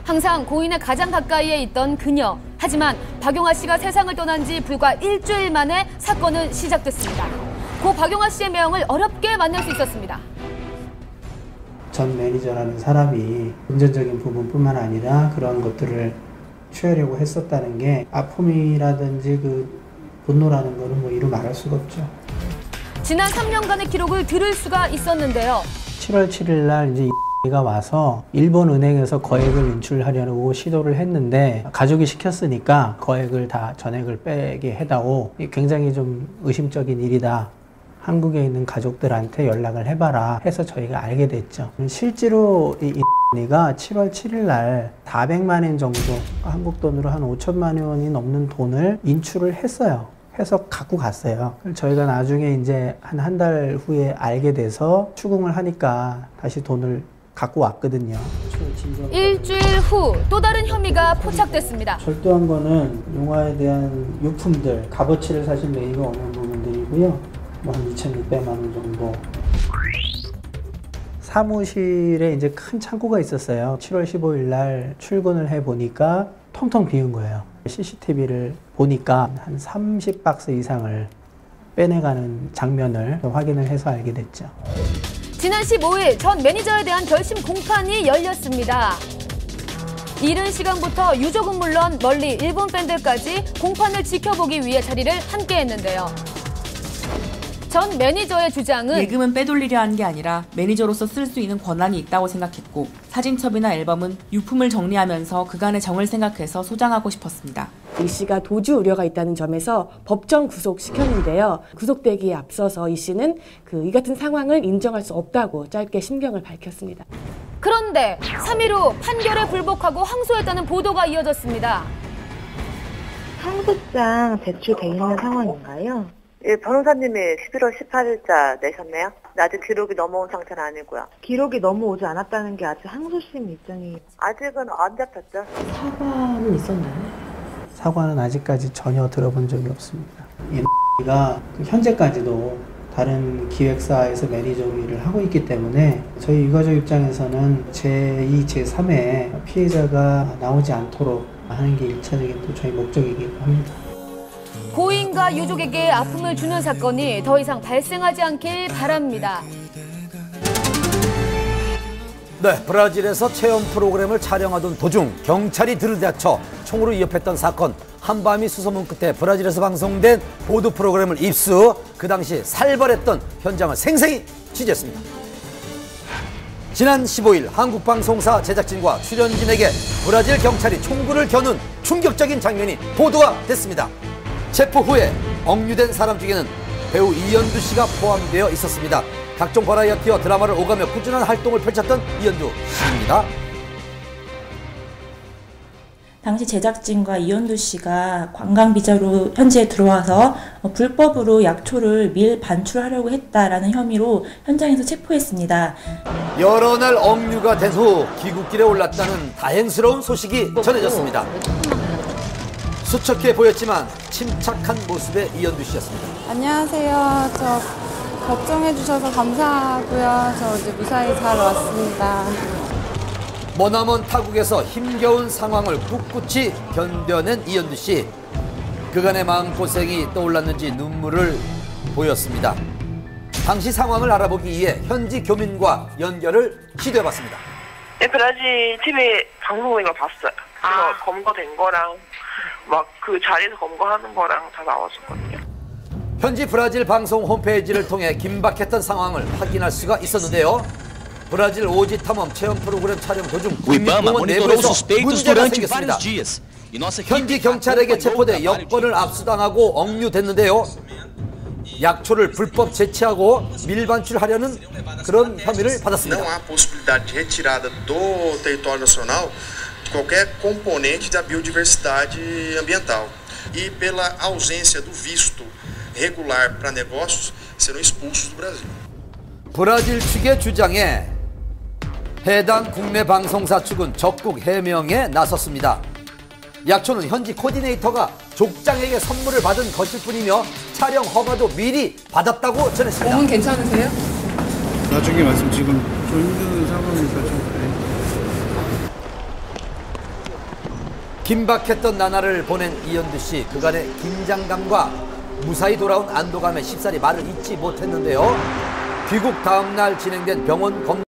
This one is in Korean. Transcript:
항상 고인의 가장 가까이에 있던 그녀. 하지만 박용화 씨가 세상을 떠난 지 불과 일주일 만에 사건은 시작됐습니다. 고 박용화 씨의 명을 어렵게 만날 수 있었습니다. 전 매니저라는 사람이 금전적인 부분뿐만 아니라 그런 것들을 취하려고 했었다는 게 아픔이라든지 그 분노라는 거는 뭐 이루 말할 수가 없죠. 지난 3년간의 기록을 들을 수가 있었는데요. 7월 7일 날 이제 가 와서 일본 은행에서 거액을 인출하려고 시도를 했는데 가족이 시켰으니까 거액을 다 전액을 빼게 해다오. 굉장히 좀 의심적인 일이다. 한국에 있는 가족들한테 연락을 해봐라 해서 저희가 알게 됐죠. 실제로 이가 7월 7일 날 400만 원 정도, 한국 돈으로 한 5천만 원이 넘는 돈을 인출을 했어요. 해서 갖고 갔어요. 저희가 나중에 이제 한 달 후에 알게 돼서 추궁을 하니까 다시 돈을 갖고 왔거든요. 일주일 후 또 다른 혐의가 포착됐습니다. 철도한 거는 용화에 대한 유품들, 값어치를 사실 매입이 없는 부분들이고요. 뭐 한 2,600만 원 정도. 사무실에 이제 큰 창고가 있었어요. 7월 15일 날 출근을 해 보니까 텅텅 비운 거예요. CCTV를 보니까 한 30박스 이상을 빼내가는 장면을 확인을 해서 알게 됐죠. 지난 15일 전 매니저에 대한 결심 공판이 열렸습니다. 이른 시간부터 유족은 물론 멀리 일본 팬들까지 공판을 지켜보기 위해 자리를 함께 했는데요. 전 매니저의 주장은 예금은 빼돌리려 한 게 아니라 매니저로서 쓸 수 있는 권한이 있다고 생각했고 사진첩이나 앨범은 유품을 정리하면서 그간의 정을 생각해서 소장하고 싶었습니다. 이 씨가 도주 우려가 있다는 점에서 법정 구속시켰는데요. 구속되기에 앞서서 이 씨는 이 같은 상황을 인정할 수 없다고 짧게 심경을 밝혔습니다. 그런데 3일 후 판결에 불복하고 항소했다는 보도가 이어졌습니다. 항소장 제출돼 있는 상황인가요? 예, 변호사님이 11월 18일자 내셨네요. 아직 기록이 넘어온 상태는 아니고요. 기록이 넘어오지 않았다는 게 아직 항소심 일정이... 아직은 안 잡혔죠. 사과는 있었나요? 사과는 아직까지 전혀 들어본 적이 없습니다. 이가 현재까지도 다른 기획사에서 매니저 일을 하고 있기 때문에 저희 유가족 입장에서는 제2, 제3의 피해자가 나오지 않도록 하는 게 1차적인 또 저희 목적이기도 합니다. 고인과 유족에게 아픔을 주는 사건이 더 이상 발생하지 않길 바랍니다. 네, 브라질에서 체험 프로그램을 촬영하던 도중 경찰이 들이닥쳐 총으로 위협했던 사건. 한밤이 수소문 끝에 브라질에서 방송된 보도 프로그램을 입수. 그 당시 살벌했던 현장을 생생히 취재했습니다. 지난 15일 한국방송사 제작진과 출연진에게 브라질 경찰이 총구를 겨눈 충격적인 장면이 보도가 됐습니다. 체포 후에 억류된 사람 중에는 배우 이연두 씨가 포함되어 있었습니다. 각종 버라이어티와 드라마를 오가며 꾸준한 활동을 펼쳤던 이연두 씨입니다. 당시 제작진과 이연두 씨가 관광비자로 현지에 들어와서 불법으로 약초를 밀반출하려고 했다라는 혐의로 현장에서 체포했습니다. 여러 날 억류가 된 후 귀국길에 올랐다는 다행스러운 소식이 전해졌습니다. 수척해 보였지만 침착한 모습의 이연두 씨였습니다. 안녕하세요. 저 걱정해 주셔서 감사하고요. 저 이제 무사히 잘 왔습니다. 머나먼 타국에서 힘겨운 상황을 꿋꿋이 견뎌낸 이연두 씨. 그간의 마음고생이 떠올랐는지 눈물을 보였습니다. 당시 상황을 알아보기 위해 현지 교민과 연결을 시도해봤습니다. 네, 브라질 TV 방송인 걸 봤어요. 그래서 검거된 거랑 막 그 자리에서 검거하는 거랑 다 나왔었거든요. 현지 브라질 방송 홈페이지를 통해 긴박했던 상황을 확인할 수가 있었는데요. 브라질 오지 탐험 체험 프로그램 촬영 도중 국립공원 내부에서 문제가 생겼습니다. 현지 경찰에게 체포돼 여권을 압수당하고 억류됐는데요. 약초를 불법 채취하고 밀반출하려는 그런 혐의를 받았습니다. Não há possibilidade de retirada do território nacional de qualquer componente da biodiversidade ambiental. E pela ausência do visto regular para negócios, serão expulsos do Brasil. 브라질 측의 주장에 해당 국내 방송사 측은 적극 해명에 나섰습니다. 약초는 현지 코디네이터가 족장에게 선물을 받은 것일 뿐이며 촬영 허가도 미리 받았다고 전했습니다. 몸은 괜찮으세요? 나중에 말씀 지금 좀 힘든 상황이니까 좀 그래. 긴박했던 나날을 보낸 이현두 씨, 그간의 긴장감과 무사히 돌아온 안도감에 쉽사리 말을 잇지 못했는데요. 귀국 다음 날 진행된 병원 검